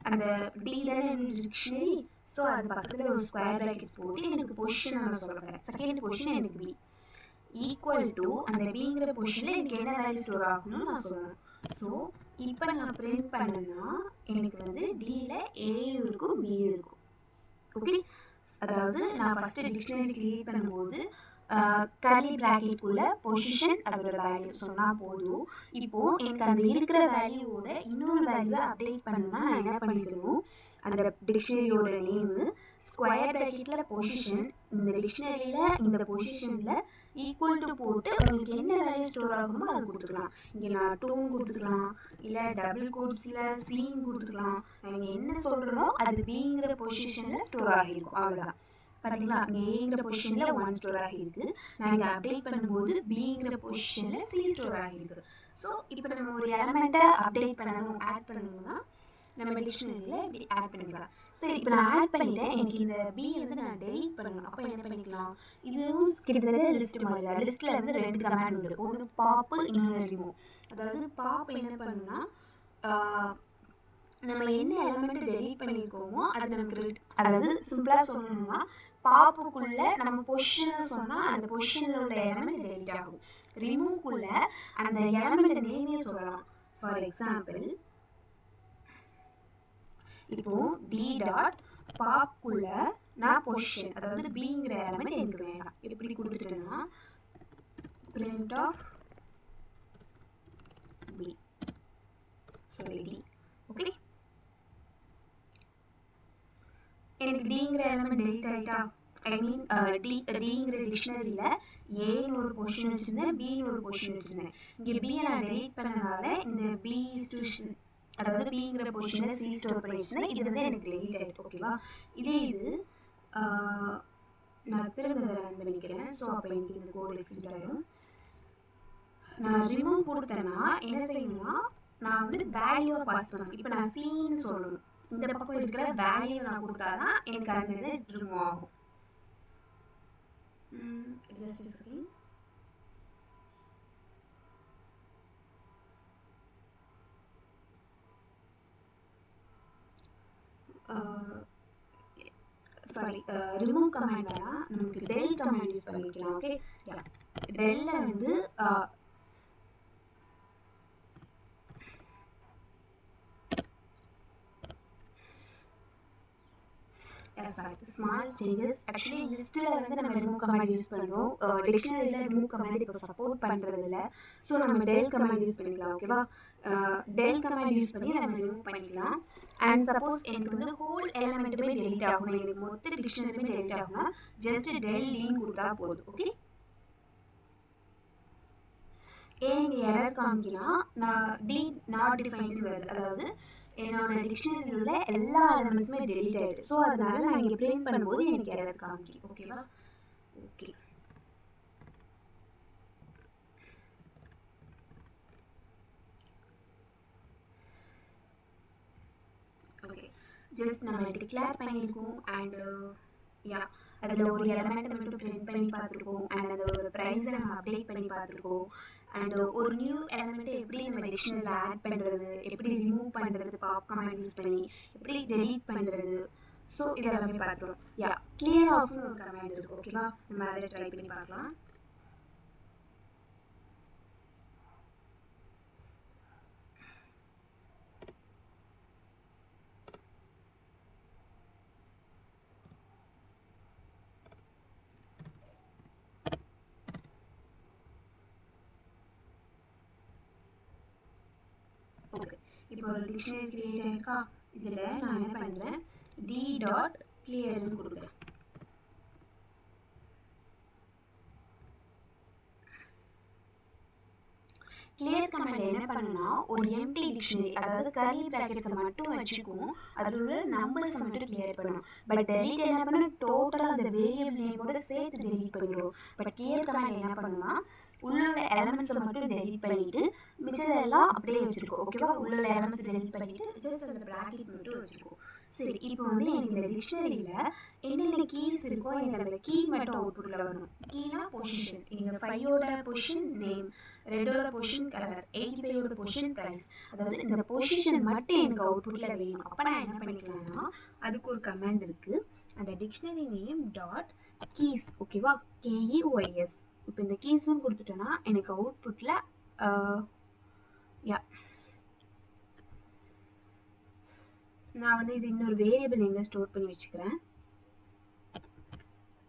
அந்த டி தானே டிக்ஷனரி, ஸோ அது பக்கத்தில் ஒரு ஸ்கொயர் பிராக்கெட்ஸ் போட்டு எனக்கு பொசிஷன் நான் சொல்ல போகிறேன். செகண்ட் பொசிஷன் எனக்கு பி ஈக்குவல் டு அந்த பிங்கிற பொசிஷனில் எனக்கு என்ன வேல்யூ ஸ்டோர் ஆகணும்னு நான் சொல்லணும். ஸோ இப்போ நான் பிரிண்ட் பண்ணேன்னா எனக்கு வந்து டியில் ஏயும் இருக்கும் பியும் இருக்கும். ஓகே, அதாவது நான் ஃபர்ஸ்ட் டிக்ஷனரி கிரியேட் பண்ணும்போது கர்லி பிராக்கெட்குள்ள பொசிஷன் அதோட வேல்யூ சொன்னால் போதும். இப்போ எனக்கு அந்த இருக்கிற வேல்யூவோட இன்னொரு வேல்யூவை அப்டேட் பண்ணணும்னா நான் என்ன பண்ணிக்கணும், அந்த டிக்ஷனரியோட நேமு ஸ்கொயர் பிராக்கெட்டில் பொசிஷன், இந்த டிக்ஷனரியில் இந்த பொசிஷனில் ஈக்குவல் டு போட்டு உங்களுக்கு என்ன வேல்யூ ஸ்டோர் ஆகணுமோ அதை கொடுத்துக்கலாம். இங்கே நான் 2 கொடுத்துக்கலாம், இல்லை டபுள் கோட்ஸில் சீன் கொடுத்துக்கலாம். நான் என்ன சொல்கிறனோ அது பிங்கிற பொசிஷனில் ஸ்டோர் ஆகிருக்கும். அவ்வளோதான். பார்த்தீங்களா, இங்கே ஏங்கிற பொசிஷனில் 1 ஸ்டோர் ஆகிருக்கு. நான் இங்கே அப்டேட் பண்ணும்போது பிங்கிற பொசிஷனில் சி ஸ்டோர் ஆகிருக்கு. ஸோ இப்போ நம்ம ஒரு எலமெண்ட்டை அப்டேட் பண்ணணும், ஆட் பண்ணணும்னா நம்ம டிக்ஷனரியில் இப்படி ஆட் பண்ணிக்கலாம். சரி, இப்போ நான் ஆட் பண்ணிட்டேன், எனக்கு இந்த பி வந்து நான் டெலீட் பண்ணணும். அப்போ என்ன பண்ணிக்கலாம், இதுவும் கிட்டத்தட்ட லிஸ்ட் மாதிரி தான். லிஸ்ட்டில் வந்து 2 கமாண்ட் உண்டு, ஒன்று பாப்பு, இன்னொன்று ரிமூவ். அதாவது பாப் என்ன பண்ணுன்னா, நம்ம என்ன எலமெண்ட் டெலீட் பண்ணியிருக்கோமோ அது நமக்கு அதாவது சிம்பிளாக சொல்லணும்னா பாப்புக்குள்ள நம்ம பொசிஷனை சொன்னால் அந்த பொசிஷனில் உள்ள எலமெண்ட் டெலீட் ஆகும். ரிமூவ்க்குள்ள அந்த எலமெண்ட் நேமே சொல்லலாம். ஃபார் எக்ஸாம்பிள், இப்போ டி டாட் பாப்புக்குள்ள நான் பொசிஷன் அதாவது பிங்கிற எலமெண்ட் எனக்கு வேண்டாம். எப்படி கொடுத்துட்டேன்னா print of B, sorry D. Okay, எனக்கு டிங்கிற எலமெண்ட் டெலிட் ஆகிட்டா, ஐ மீன் டிங்கிற டிக்ஷனரியில் ஏன்னு ஒரு பொசிஷன் வச்சுருந்தேன், பின்னு ஒரு பொசிஷன் வச்சுருந்தேன். இங்கே பியை நான் டெலிட் பண்ணனால இந்த பி ஸ்டூஷன் அதாவது பிங்கிற பொசிஷனில் சி ஸ்டோர் பண்ணி வச்சுருந்தேன். இது வந்து எனக்கு டெலிட் ஆகிட்டு. ஓகேவா? இதே இது நான் திரும்ப ரன் பண்ணிக்கிறேன். ஸோ அப்போ எனக்கு இந்த கோட் எக்ஸிக்யூட் ஆகிடும். நான் ரிமூவ் கொடுத்தேன்னா என்ன செய்யணும்னா, நான் வந்து வேல்யூவை பாஸ் பண்ணணும். இப்போ நான் சின்னு சொல்லணும், இந்த பக்கம் இருக்கிற வேல்யூ நான் கொடுத்தாதான் எனக்கு அந்த இது ரிமூவ் ஆகும். Just a second. Sorry, remove command வேணாம், நமக்கு டெல் கமாண்ட் யூஸ் பண்ணிக்கலாம். ஓகே, டெல்ல வந்து ஸ்மால் சேஞ்சஸ். ஆக்சுவலி லிஸ்ட்டில் வந்து நம்ம ரிமூவ் கமாண்ட் யூஸ் பண்ணுறோம், டிக்ஷனரியில் ரிமூவ் கமாண்ட் இப்போ சப்போர்ட் பண்ணுறது இல்லை. ஸோ நம்ம டெல் கமாண்ட் யூஸ் பண்ணிக்கலாம். ஓகேவா? டெல் கமாண்ட் யூஸ் பண்ணி நம்ம ரிமூவ் பண்ணிக்கலாம். அண்ட் சப்போஸ் எனக்கு வந்து ஹோல் எலமெண்ட்டுமே டெலிட் ஆகணும், எனக்கு மொத்த டிக்ஷனரியுமே டெலிட் ஆகும்னா ஜஸ்ட் டெல் டின்னு கொடுத்தா போதும். ஓகே, ஏன் இங்கே எரர் காமிக்கினா நான் டி நாட் டிஃபைன்டு வருது, அதாவது என்னோட டிக்ஷனரியில் உள்ள எல்லா எலமெண்ட்ஸுமே டெலிட் ஆகிடுது. ஸோ அதனால நான் இங்கே பிரிண்ட் பண்ணும்போது எனக்கு எரர் காமிக்கும். ஓகேவா? ஓகே, ஓகே, ஜஸ்ட் நம்ம டிக்ளேர் பண்ணியிருக்கோம். அண்ட் யா, அதில் ஒரு எலமெண்ட்டை மட்டும் பிரிண்ட் பண்ணி பார்த்துருக்கோம். அண்ட் அதோட ப்ரைஸை நம்ம அப்டேட் பண்ணி பார்த்துருக்கோம். அண்ட் ஒரு நியூ எலமெண்ட்டை எப்படி நம்ம டிக்ஷனரியில் ஆட் பண்ணுறது, எப்படி ரிமூவ் பண்ணுறது பாப் கமாண்ட் யூஸ் பண்ணி, எப்படி டெலீட் பண்ணுறது, ஸோ இதெல்லாமே பார்த்துருவோம். யா, கிளியர் ஆஃப்னு ஒரு கமாண்ட் இருக்குது. ஓகேவா? நம்ம அதை ட்ரை பண்ணி பார்க்கலாம். ஓகே, இப்போ ஒரு டிக்ஷனரி கிரியேட் ஆயிருக்கா. இதில் நான் என்ன பண்ணுறேன், டி டாட் கிளியர்னு கொடுக்குறேன். கிளியர் கமாண்ட் என்ன பண்ணுனா ஒரு எம்டி டிக்ஷனரி அதாவது கர்லி பிராக்கெட்ஸை மட்டும் வச்சுக்கும், அதில் உள்ள நம்பர்ஸை மட்டும் கிளியர் பண்ணும். பட் டெலீட் என்ன பண்ணும், டோட்டலாக அந்த வேரியபிள் நேமோட சேர்த்து டெலீட் பண்ணிடும். பட் கிளியர் கமாண்ட் என்ன பண்ணுனா உள்ள எலமெண்ட்ஸை மட்டும் டெலீட் பண்ணிட்டு மிச்சதெல்லாம் அப்படியே வச்சிருக்கோம். ஓகேவா, உள்ள எலமெண்ட்ஸ் டெலீட் பண்ணிட்டு ஜஸ்ட் அந்த பிராக்கெட் மட்டும் வச்சிருக்கோம். சரி, இப்போ வந்து எனக்கு இந்த டிக்ஷனரியில என்னென்ன கீஸ் இருக்கோ எனக்கு அந்த கீ மட்டும் அவுட்புட்ல வரணும். கீனா பொசிஷன், இங்க 5ஓட பொசிஷன் நேம், ரெட்டோட பொசிஷன் கலர், 85ஓட பொசிஷன் பிரைஸ். அதாவது இந்த பொசிஷன் மட்டும் எனக்கு அவுட்புட்ல வேணும். அப்ப நான் என்ன பண்ணிக்கலாம்னா அதுக்கு ஒரு கமாண்ட் இருக்கு, அந்த டிக்ஷனரி நேம் டாட் கீஸ். ஓகேவா, KEYS. இப்போ இந்த கீஸ்ன்னு கொடுத்துட்டேன்னா எனக்கு அவுட்புட்ல யா நான் வந்து இது இன்னொரு வேரியபிள் நேம்ல ஸ்டோர் பண்ணி வச்சுக்கிறேன்.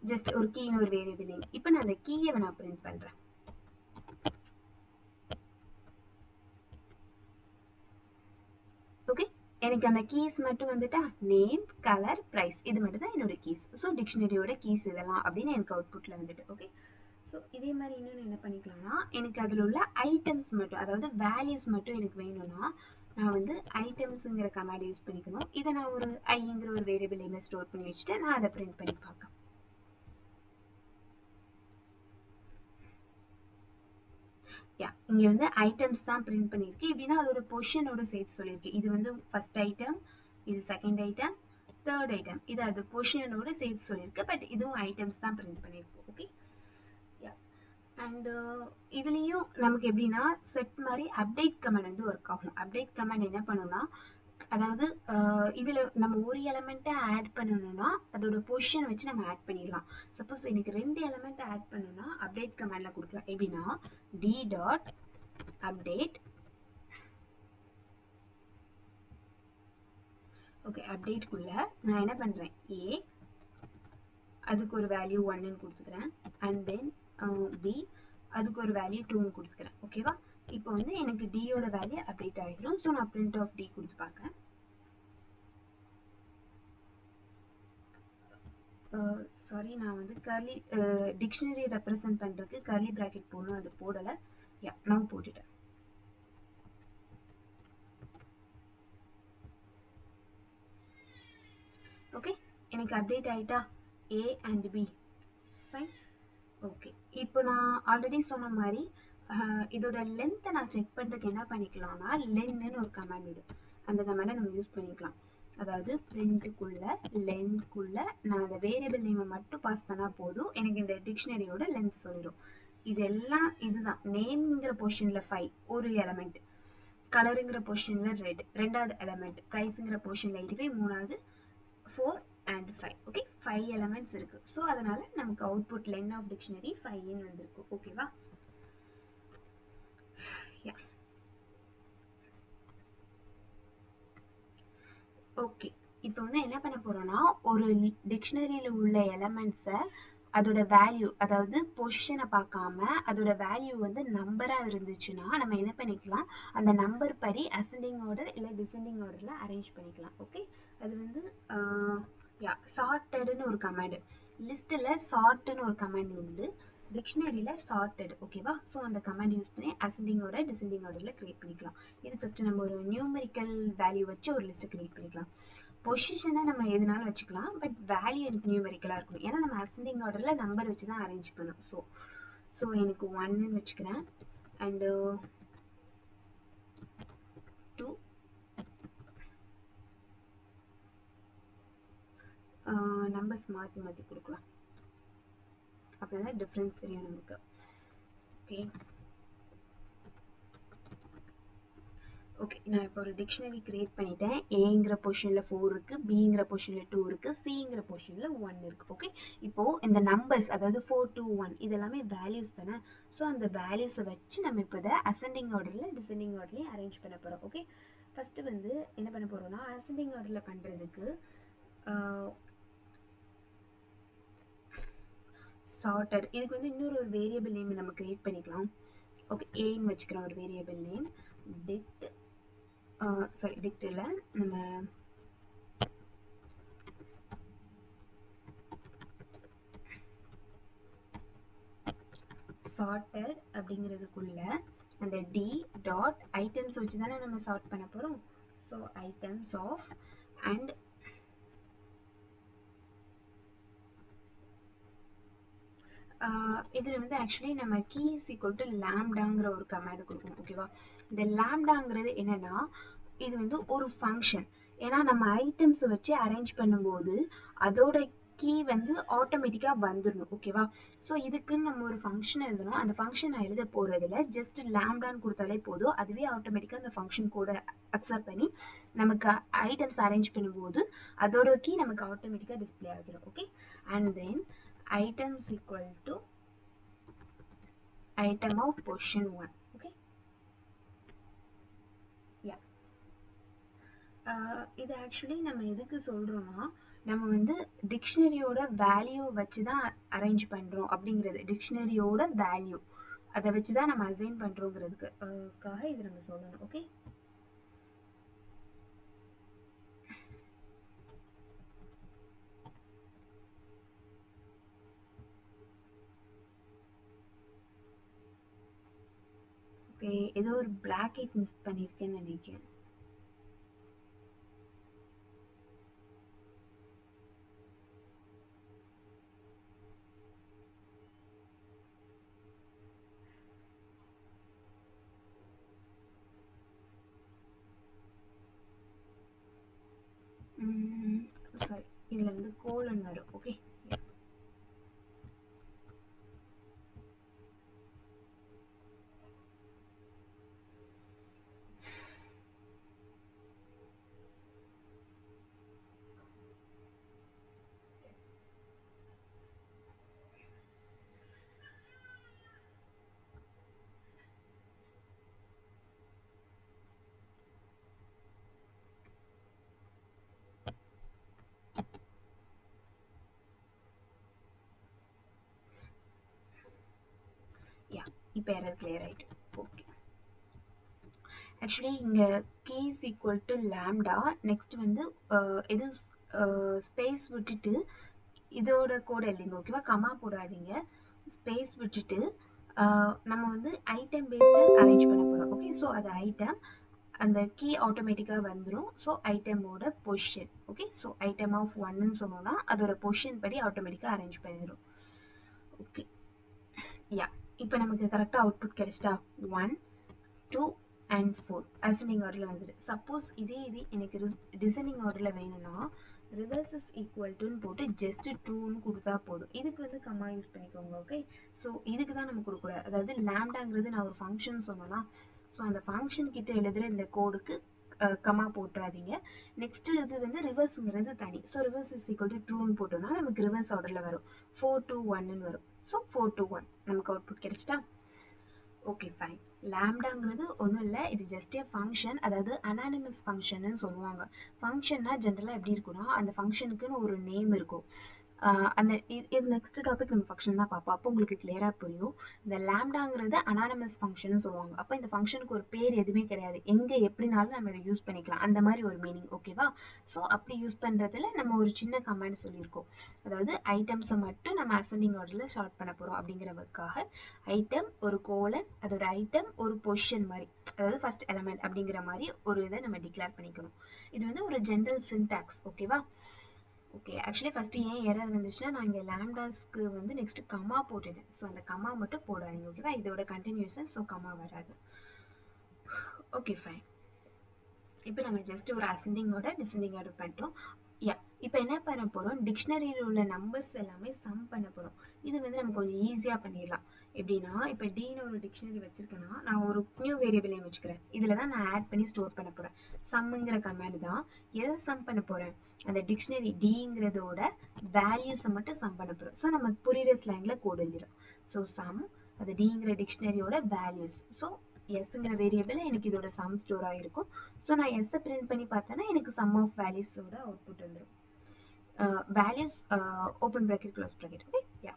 ஜஸ்ட் ஒரு கீன்னு ஒரு வேரியபிள் நேம். இப்போ நான் அந்த கீயை நான் பிரிண்ட் பண்றேன். ஓகே, எனக்கு அந்த கீஸ் மட்டும் வந்துட்டா நேம், கலர், பிரைஸ், இது மட்டும் தான் என்னோட கீஸ். ஸோ டிக்ஷனரியோட கீஸ் இதெல்லாம் அப்படின்னு எனக்கு அவுட்புட்ல வந்துட்டு. ஓகே, ஸோ இதே மாதிரி இன்னொன்று என்ன பண்ணிக்கலாம்னா எனக்கு அதில் உள்ள ஐட்டம்ஸ் மட்டும், அதாவது வேல்யூஸ் மட்டும் எனக்கு வேணும்னா நான் வந்து ஐட்டம்ஸுங்கிற கமாண்ட் யூஸ் பண்ணிக்கணும். இதை நான் ஒரு ஐங்கிற ஒரு வேரியபிள் நேம்ல ஸ்டோர் பண்ணி வச்சுட்டு நான் அதை பிரிண்ட் பண்ணி பார்க்கலாம். இங்க வந்து ஐட்டம்ஸ் தான் பிரிண்ட் பண்ணிருக்கு. எப்படின்னா அதோட பொசிஷனோட சேர்த்து சொல்லியிருக்கு. இது வந்து ஃபர்ஸ்ட் ஐட்டம், இது செகண்ட் ஐட்டம், தேர்ட் ஐட்டம், இது அது பொசிஷனோட சேர்த்து சொல்லியிருக்கு. பட் இதுவும் ஐட்டம்ஸ் தான் பிரிண்ட் பண்ணிருக்கு. ஓகே, அண்ட் இதுலயும் நமக்கு எப்படின்னா செட் மாதிரி அப்டேட் கமாண்ட் வந்து ஒர்க் ஆகும். அப்டேட் கமாண்ட் என்ன பண்ணும்னா, அதாவது இதுல நம்ம ஒரு எலமெண்ட்டை ஆட் பண்ணணும்னா அதோட பொசிஷன் வச்சு நம்ம ஆட் பண்ணிடலாம். சப்போஸ் எனக்கு 2 எலமெண்ட் ஆட் பண்ணணும்னா அப்டேட் கமாண்ட்ல கொடுக்கலாம். எப்படின்னா டி டாட் அப்டேட். ஓகே, அப்டேட்குள்ள நான் என்ன பண்றேன், ஏ அதுக்கு ஒரு வேல்யூ 1ன்னு கொடுத்துக்கிறேன், அண்ட் தென் பி அதுக்கு ஒரு வேல்யூ 2ன்னு கொடுத்துக்கிறேன். ஓகேவா, இப்போ வந்து எனக்கு டியோட வேல்யூ அப்டேட் ஆகிடும். ஸோ நான் பிரிண்ட் ஆஃப் டி கொடுத்து பார்க்கறேன். சாரி, நான் வந்து கர்லி டிக்ஷனரி ரெப்ரசன்ட் பண்றதுக்கு கர்லி பிராக்கெட் போடணும், அது போடலை. நான் போட்டுட்டேன். ஓகே, எனக்கு அப்டேட் ஆயிட்டா a and b. Fine. Okay, இப்போ நான் ஆல்ரெடி சொன்ன மாதிரி இதோட லென்த்தை நான் செக் பண்ணுறதுக்கு என்ன பண்ணிக்கலாம்னா லென்னு ஒரு கமாண்ட் விடும். அந்த கமாண்டை நம்ம யூஸ் பண்ணிக்கலாம். அதாவது பிரிண்ட்டுக்குள்ள லென்த்குள்ள நான் அந்த வேரியபிள் நேமை மட்டும் பாஸ் பண்ணால் போதும், எனக்கு இந்த டிக்ஷனரியோட லென்த் சொல்லிடும். இதெல்லாம் இதுதான். நேம்ங்கிற பொசிஷன்ல 5 ஒரு எலமெண்ட், கலருங்கிற பொசிஷன்ல ரெட் ரெண்டாவது எலமெண்ட், பிரைஸுங்கிற பொசிஷன்ல 85 மூணாவது, 4 and 5. ஓகே, 5 எலமெண்ட்ஸ் இருக்கு. ஸோ அதனால நமக்கு அவுட்புட் லென் ஆஃப் டிக்ஷனரி 5ன்னு வந்திருக்கு. ஓகேவா, ஓகே. இப்போ வந்து என்ன பண்ண போறோம்னா ஒரு டிக்ஷனரியில உள்ள எலமெண்ட்ஸை அதோட வேல்யூ, அதாவது பொசிஷனை பார்க்காம அதோட வேல்யூ வந்து நம்பரா இருந்துச்சுன்னா நம்ம என்ன பண்ணிக்கலாம், அந்த நம்பர் படி அசெண்டிங் ஆர்டர் இல்லை டிசெண்டிங் ஆர்டர்ல அரேஞ்ச் பண்ணிக்கலாம். ஓகே, அது வந்து சார்ட்டட்னு ஒரு கமாண்ட், லிஸ்ட்ல சார்ட்னு ஒரு கமாண்ட் உண்டு, டிக்ஷனரியில சார்ட்டட். ஓகேவா, ஸோ அந்த கமாண்ட் யூஸ் பண்ணி அசெண்டிங் ஆர்டர் டிசெண்டிங் ஆர்டர்ல கிரியேட் பண்ணிக்கலாம். இது ஃபர்ஸ்ட் நம்ம ஒரு நியூமெரிக்கல் வேல்யூ வச்சு ஒரு லிஸ்ட் கிரியேட் பண்ணிக்கலாம். பொசிஷனை நம்ம எதுனாலும் வச்சுக்கலாம், பட் வேல்யூ எனக்கு நியூமெரிக்கலா இருக்கும். ஏன்னா நம்ம அசெண்டிங் ஆர்டர்ல நம்பர் வச்சு தான் அரேஞ்ச் பண்ணோம். ஸோ எனக்கு 1ன்னு வச்சுக்கிறேன், அண்ட் 2 நம்பர்ஸ் மாற்றி மாற்றி கொடுக்கலாம். அப்படின்னா டிஃப்ரென்ஸ் தெரியும் நமக்கு. ஓகே, ஓகே, நான் இப்போ ஒரு டிக்ஷனரி கிரியேட் பண்ணிட்டேன். ஏங்கிற பொசிஷன்ல 4 இருக்கு, பிங்கிற பொசிஷன்ல 2 இருக்கு, சிங்கிற பொசிஷன்ல 1 இருக்கு. ஓகே, இப்போ இந்த நம்பர்ஸ் அதாவது 4 2 1 இது எல்லாமே வேல்யூஸ் தானே. ஸோ அந்த வேல்யூஸை வச்சு நம்ம இப்போ இதை அசெண்டிங் ஆர்டர்ல டிசெண்டிங் ஆர்டர்லயும் அரேஞ்ச் பண்ண போறோம். ஓகே, ஃபர்ஸ்ட் வந்து என்ன பண்ண போறோம்னா அசெண்டிங் ஆர்டர்ல பண்றதுக்கு சார்ட்டட், இதுக்கு வந்து இன்னொரு ஒரு வேரியபிள் நேம் நம்ம கிரியேட் பண்ணிக்கலாம். ஓகே, ஏன்னு வச்சுக்கிறோம் ஒரு வேரியபிள் நேம், டிக்ட் டிக்ட் இல்லை, நம்ம சார்ட்டட் அப்படிங்கிறதுக்குள்ள அந்த டி டாட் ஐட்டம்ஸ் வச்சு தானே நம்ம சார்ட் பண்ண போகிறோம். ஸோ ஐட்டம்ஸ் ஆஃப் அண்ட் இதில் வந்து ஆக்சுவலி நம்ம கீ இஸ் ஈக்குவல் டு லேம்டாங்கிற ஒரு கமாண்ட் கொடுக்கணும். ஓகேவா, இந்த லேம்டாங்கிறது என்னன்னா இது வந்து ஒரு ஃபங்க்ஷன். ஏன்னா நம்ம ஐட்டம்ஸ் வச்சு அரேஞ்ச் பண்ணும்போது அதோட கீ வந்து ஆட்டோமேட்டிக்காக வந்துடணும். ஓகேவா, ஸோ இதுக்குன்னு நம்ம ஒரு ஃபங்க்ஷன் எழுதணும். அந்த ஃபங்க்ஷன் நான் எழுத போகிறதுல ஜஸ்ட் லேம்டான்னு கொடுத்தாலே போதும், அதுவே ஆட்டோமேட்டிக்காக அந்த ஃபங்க்ஷன் கூட அக்செப்ட் பண்ணி நமக்கு ஐட்டம்ஸ் அரேஞ்ச் பண்ணும்போது அதோட கீ நமக்கு ஆட்டோமேட்டிக்காக டிஸ்பிளே ஆகிடும். Okay, and then items equal to item of position 1. okay, yeah, இது ஆக்சுவலி நம்ம எதுக்கு சொல்றோம்னா நம்ம வந்து டிக்ஷனரியோட வேல்யூ வச்சு தான் அரேஞ்ச் பண்றோம் அப்படிங்கிறது. டிக்ஷனரியோட வேல்யூ அதை வச்சு தான் நம்ம அசைன் பண்றோங்கிறதுக்காக இது நம்ம சொல்லணும். ஓகே, ஏதோ ஒரு பிராக்கெட் மிஸ் பண்ணிருக்கேன்னு நினைக்கிறேன். சாரி, இதுல வந்து கோலன் வரும். ஓகே, இப்போ எரர் கிளியர் ஆயிட்டு. ஓகே, ஆக்சுவலி இங்கே K is equal to lambda. Next வந்து எதுவும் ஸ்பேஸ் விட்டுட்டு இதோட கோட் இல்லைங்க. ஓகேவா, கமா போடாதீங்க, ஸ்பேஸ் விட்டுட்டு நம்ம வந்து ஐட்டம் பேஸ்டு அரேஞ்ச் பண்ண போகிறோம். ஓகே, ஸோ அது ஐட்டம் அந்த கீ ஆட்டோமேட்டிக்காக வந்துடும். ஸோ ஐட்டமோட position. Okay, so item of ஒன்னு சொன்னோம்னா அதோட பொசிஷன் படி ஆட்டோமேட்டிக்காக அரேஞ்ச் பண்ணிடும். ஓகே, யா, இப்போ நமக்கு கரெக்டாக அவுட்புட் கிடைச்சிட்டா 1 2 and 4 அசெண்டிங் ஆர்டரில் வந்துடு. சப்போஸ் இதே எனக்கு டிசெண்டிங் ஆர்டரில் வேணும்னா ரிவர்ஸ் இஸ் ஈக்குவல் டுன்னு போட்டு ஜஸ்ட் ட்ரூன்னு கொடுத்தா போதும். இதுக்கு வந்து கம்மா யூஸ் பண்ணிக்கோங்க. ஓகே, ஸோ இதுக்கு தான் நம்ம கொடுக்கக்கூடாது. அதாவது லேம்டாங்கிறது நான் ஒரு ஃபங்க்ஷன் சொன்னேன்னா, ஸோ அந்த ஃபங்க்ஷன் கிட்ட எழுதுகிற இந்த கோடுக்கு கம்மா போட்டுறாதீங்க. நெக்ஸ்ட் இது வந்து ரிவர்ஸுங்கிறது தனி. So reverse is equal to ட்ரூன்னு போட்டோம்னா நமக்கு ரிவர்ஸ் ஆர்டரில் வரும். 4 2 1ன்னு வரும். ஸோ 4 2 1 நமக்கு அவுட்புட் கிடைச்சிட்டா. Okay, fine. லேம்டாங்கிறது ஒன்றும் இல்லை, இது ஜஸ்ட் ஏ ஃபங்க்ஷன். அதாவது அனானிமஸ் ஃபங்க்ஷன்னு சொல்லுவாங்க. ஃபங்க்ஷன்னா ஜென்ரலாக எப்படி இருக்குன்னா அந்த ஃபங்க்ஷனுக்குன்னு ஒரு நேம் இருக்கும். அந்த இது நெக்ஸ்ட் டாபிக் நம்ம ஃபங்க்ஷன் தான் பார்ப்போம். அப்போ உங்களுக்கு கிளியராக புரியும். இந்த லேம்டாங்கிறது அனானிமஸ் ஃபங்க்ஷன் சொல்லுவாங்க. அப்போ இந்த ஃபங்க்ஷனுக்கு ஒரு பேர் எதுவுமே கிடையாது, எங்கே எப்படினாலும் நம்ம இதை யூஸ் பண்ணிக்கலாம், அந்த மாதிரி ஒரு மீனிங். ஓகேவா, ஸோ அப்படி யூஸ் பண்ணுறதுல நம்ம ஒரு சின்ன கமெண்ட் சொல்லியிருக்கோம். அதாவது ஐட்டம்ஸை மட்டும் நம்ம அசெண்டிங் ஆர்டரில் ஷார்ட் பண்ண போகிறோம் அப்படிங்கிறதுக்காக ஐட்டம் ஒரு கோலன், அதோட ஐட்டம் ஒரு பொசிஷன் மாதிரி, அதாவது ஃபர்ஸ்ட் எலமெண்ட் அப்படிங்கிற மாதிரி ஒரு இதை நம்ம டிக்ளேர் பண்ணிக்கணும். இது வந்து ஒரு ஜென்ரல் சின்டாக்ஸ். ஓகேவா, ஓகே. ஆக்சுவலி ஃபஸ்ட்டு ஏன் எரர் வந்துச்சுன்னா நான் இங்கே லேம்டாஸ்க்கு வந்து நெக்ஸ்ட் கமா போட்டுட்டேன். ஸோ அந்த கமா மட்டும் போடாதீங்க. ஓகேவா, இதோட கண்டினியூஷன். ஸோ கமா வராது. Okay, fine. இப்போ நம்ம ஜஸ்ட் ஒரு அசெண்டிங் ஆர்டர் டிசெண்டிங் ஆர்டர் பண்ணிட்டோம். யா, இப்போ என்ன பண்ண போகிறோம், டிக்ஷனரியில் உள்ள நம்பர்ஸ் எல்லாமே சம் பண்ண போகிறோம். இது வந்து நம்ம கொஞ்சம் ஈஸியாக பண்ணிடலாம். எப்படின்னா, இப்போ டின்னு ஒரு டிக்ஷனரி வச்சுருக்கேன்னா நான் ஒரு நியூ வேரியபிளையும் வச்சுக்கிறேன். இதில் தான் நான் ஆட் பண்ணி ஸ்டோர் பண்ண போகிறேன். சம்முங்கிற கமாண்ட் தான். எதை சம் பண்ண போகிறேன், அந்த டிக்ஷனரி டிங்கிறதோட வேல்யூஸை மட்டும் சம் பண்ண போகிறோம். ஸோ நமக்கு புரியுற ஸ்லாங்கில் கோட் எழுதிடும். ஸோ சம் அது டிங்கிற டிக்ஷனரியோட வேல்யூஸ். ஸோ எஸ்ங்கிற வேரியபிள் எனக்கு இதோட சம் ஸ்டோர் ஆகிருக்கும். ஸோ நான் எஸ்ஸை பிரிண்ட் பண்ணி பார்த்தேன்னா எனக்கு சம் ஆஃப் வேல்யூஸோட அவுட்புட் வந்துடும். Values open bracket close bracket. Okay, ya,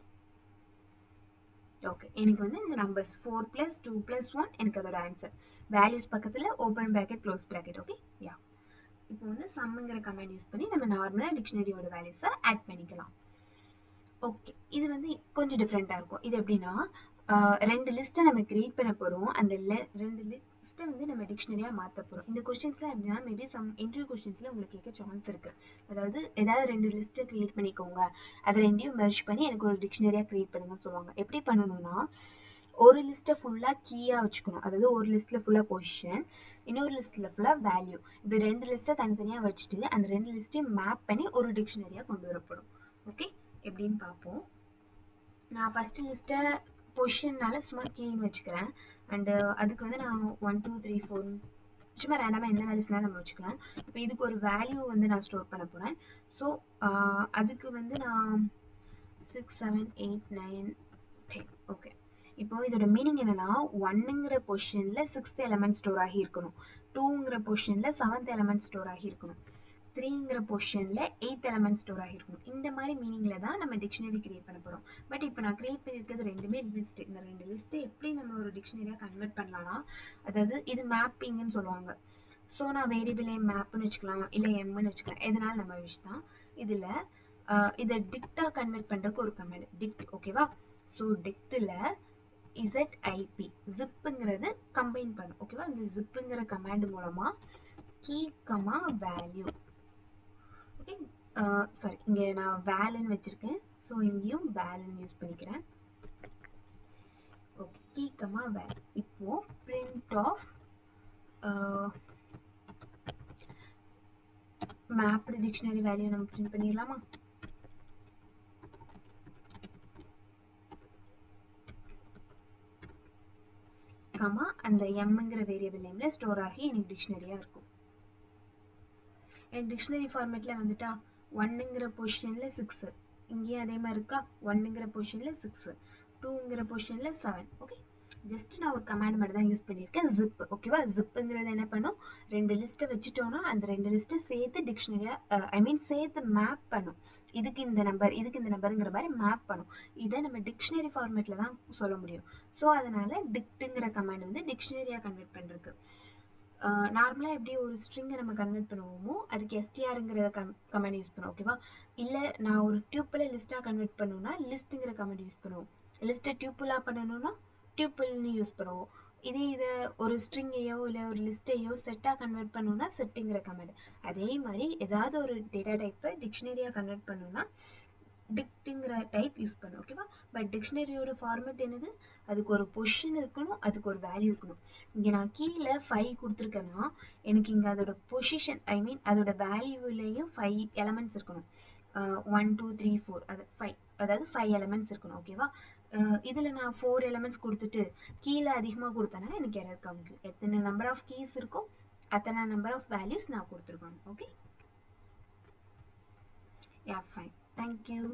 okay. எனக்கு வந்து இந்த நம்பர்ஸ் 4 + 2 + 1 எனக்கு அதோட ஆன்சர். வேல்யூஸ் பக்கத்தில் open bracket close bracket. Okay, ya. இப்போ வந்து சம்முங்கிற கமாண்ட் யூஸ் பண்ணி நம்ம நார்மலாக டிக்ஷனரியோட வேல்யூஸை ஆட் பண்ணிக்கலாம். ஓகே, இது வந்து கொஞ்சம் டிஃப்ரெண்ட்டாக இருக்கும். இது எப்படின்னா ரெண்டு லிஸ்ட்டை நம்ம கிரியேட் பண்ண போகிறோம். அந்த ரெண்டு லிஸ்ட்டை வந்து நம்ம டிக்ஷனரியாக மாற்ற போகிறோம். இந்த கொஸ்டின்ஸ்லாம் எப்படின்னா மேபி சம் இன்டர்வியூ கொஸ்டின்ஸில் உங்களுக்கு கேட்க சான்ஸ் இருக்குது. அதாவது ஏதாவது ரெண்டு லிஸ்ட்டை கிரியேட் பண்ணிக்கோங்க, அதை ரெண்டையும் மெர்ஜ் பண்ணி எனக்கு ஒரு டிக்ஷனரியாக கிரியேட் பண்ணுங்கன்னு சொல்லுவாங்க. எப்படி பண்ணணும்னா ஒரு லிஸ்ட்டை ஃபுல்லாக கீயாக வச்சுக்கணும். அதாவது ஒரு லிஸ்ட்டில் ஃபுல்லாக பொசிஷன், இன்னொரு லிஸ்ட்டில் ஃபுல்லாக வேல்யூ. இது ரெண்டு லிஸ்ட்டை தனித்தனியாக வச்சுட்டு அந்த ரெண்டு லிஸ்ட்டையும் மேப் பண்ணி ஒரு டிக்ஷனரியாக கொண்டு வரப்படும். ஓகே, எப்படின்னு பார்ப்போம். நான் ஃபஸ்ட்டு லிஸ்ட்டை பொசிஷன்னால சும்மா கீன்னு வச்சுக்கிறேன். அண்டு அதுக்கு வந்து நான் 1 2 3 4 சும்மா ரேண்டமாக என்ன வேல்யூஸ்னாலும் நம்ம வச்சுக்கலாம். இப்போ இதுக்கு ஒரு வேல்யூ வந்து நான் ஸ்டோர் பண்ண போகிறேன். ஸோ அதுக்கு வந்து நான் 6 7 8 9 10. ஓகே, இப்போ இதோட மீனிங் என்னன்னா 1ங்கிற பொசிஷனில் 6th எலமெண்ட் ஸ்டோர் ஆகி இருக்கணும், 2ங்கிற பொசிஷனில் 7th எலமெண்ட் ஸ்டோர் ஆகி இருக்கணும், 3ங்கிற பொசிஷனில் 8th எலமெண்ட் ஸ்டோர் ஆகிருக்கணும். இந்த மாதிரி மீனிங்கில் தான் நம்ம டிக்ஷனரி கிரியேட் பண்ண போகிறோம். பட் இப்போ நான் கிரியேட் பண்ணியிருக்கிறது ரெண்டுமே லிஸ்ட். இந்த ரெண்டு லிஸ்ட்டு எப்படி நம்ம ஒரு டிக்ஷனரியாக கன்வெர்ட் பண்ணலாம்னா, அதாவது இது மேப்பிங்னு சொல்லுவாங்க. ஸோ நான் வேரியபிள் எம் மேப்னு வச்சுக்கலாம், இல்லை எம்னு வச்சுக்கலாம், எதனால நம்ம விஷ் தான். இதில் இதை டிக்டாக கன்வெர்ட் பண்ணுறதுக்கு ஒரு கமெண்ட் டிக்ட். ஓகேவா? ஸோ டிக்டில் ZIP ஜிப்புங்கிறது கம்பைன் பண்ணும். ஓகேவா? இந்த ஜிப்புங்கிற கமாண்ட் மூலமாக key comma value. Okay, sorry, இங்கே நான் வேல்னு வச்சுருக்கேன். ஸோ இங்கேயும் வேல்னு யூஸ் பண்ணிக்கிறேன். Okay, key comma val. இப்போ print of mapped dictionary value நம்ம பிரிண்ட் பண்ணிடலாமா? கமா அந்த எம்ங்கிற வேரியபிள் நேமில் ஸ்டோர் ஆகி எனக்கு டிக்ஷனரியாக இருக்கும். எனக்கு டிக்ஷனரி ஃபார்மேட்டில் வந்துட்டா 1ங்கிற பொசிஷனில் 6, இங்கேயும் அதே மாதிரி இருக்கா, 1ங்கிற பொசிஷனில் 6, 2ங்கிற பொசிஷனில் 7. ஓகே, ஜஸ்ட் நான் ஒரு கமாண்ட் மட்டும் தான் யூஸ் பண்ணியிருக்கேன், ஜிப். ஓகேவா? ஜிப்புங்கிறது என்ன பண்ணும், ரெண்டு லிஸ்ட்டை வச்சுட்டோன்னா அந்த ரெண்டு லிஸ்ட்டை சேர்த்து டிக்ஷனரியாக சேர்த்து மேப் பண்ணும். இதுக்கு இந்த நம்பர், இதுக்கு இந்த நம்பருங்கிற மாதிரி மேப் பண்ணும். இதை நம்ம டிக்ஷனரி ஃபார்மேட்டில் தான் சொல்ல முடியும். ஸோ அதனால டிக்ட்டுங்கிற கமாண்ட் வந்து டிக்ஷனரியாக கன்வெர்ட் பண்ணுறதுக்கு. நார்மலாக எப்படி ஒரு ஸ்ட்ரிங்கை நம்ம கன்வெர்ட் பண்ணுவோமோ அதுக்கு STRங்கிற கமெண்ட் யூஸ் பண்ணுவோம். ஓகேவா? இல்லை நான் ஒரு டியூப்பிளை லிஸ்ட்டாக கன்வெர்ட் பண்ணணும்னா லிஸ்ட்டுங்கிற கமெண்ட் யூஸ் பண்ணுவோம். லிஸ்ட்டை டியூப்பிளாக பண்ணணும்னா டியூப்பிள்னு யூஸ் பண்ணுவோம். இதை ஒரு ஸ்ட்ரிங்கையோ இல்லை ஒரு லிஸ்ட்டையோ செட்டாக கன்வெர்ட் பண்ணணும்னா செட்டுங்கிற கமெண்ட். அதே மாதிரி ஏதாவது ஒரு டேட்டா டைப்பை டிக்ஷனரியாக கன்வெர்ட் பண்ணணும்னா டிக்ட்டுங்கிற டைப் யூஸ் பண்ணும். ஓகேவா? பட் டிக்ஷனரியோட ஃபார்மேட் என்னது, அதுக்கு ஒரு பொசிஷன் இருக்கணும், அதுக்கு ஒரு வேல்யூ இருக்கணும். இங்கே நான் கீழே 5 கொடுத்துருக்கேன்னா எனக்கு இங்கே அதோட பொசிஷன் அதோட வேல்யூலேயும் 5 எலமெண்ட்ஸ் இருக்கணும். 1 2 3 4 அது 5, அதாவது 5 எலமெண்ட்ஸ் இருக்கணும். ஓகேவா? இதில் நான் 4 எலமெண்ட்ஸ் கொடுத்துட்டு கீழே அதிகமாக கொடுத்தேன்னா எனக்கு எரர் காமிக்கும். எத்தனை நம்பர் ஆஃப் கீஸ் இருக்கோ அத்தனை நம்பர் ஆஃப் வேல்யூஸ் நான் கொடுத்துருக்கேன். Okay, yeah, fine. Thank you.